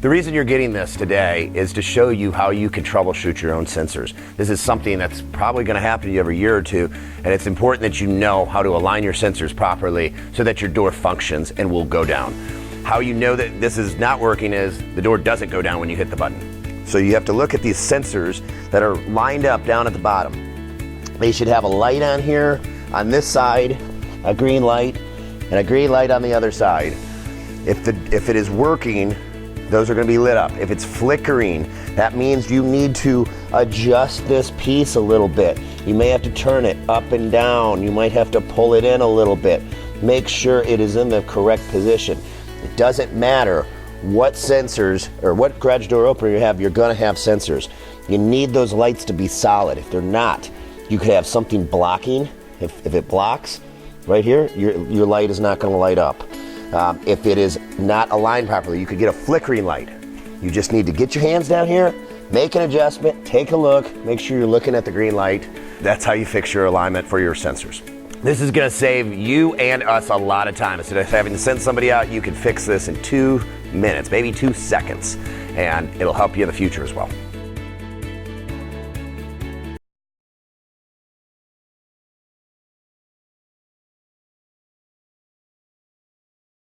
The reason you're getting this today is to show you how you can troubleshoot your own sensors. This is something that's probably going to happen to you every year or two, and it's important that you know how to align your sensors properly so that your door functions and will go down. How you know that this is not working is the door doesn't go down when you hit the button. So you have to look at these sensors that are lined up down at the bottom. They should have a light on here, on this side, a green light, and a green light on the other side. If it is working, those are going to be lit up. If it's flickering, that means you need to adjust this piece a little bit. You may have to turn it up and down. You might have to pull it in a little bit. Make sure it is in the correct position. It doesn't matter what sensors or what garage door opener you have, you're going to have sensors. You need those lights to be solid. If they're not, you could have something blocking. If it blocks right here, your light is not going to light up. If it is not aligned properly, you could get a flickering light. You just need to get your hands down here, make an adjustment, take a look, make sure you're looking at the green light. That's how you fix your alignment for your sensors. This is going to save you and us a lot of time. Instead of having to send somebody out, you can fix this in 2 minutes, maybe 2 seconds, and it'll help you in the future as well.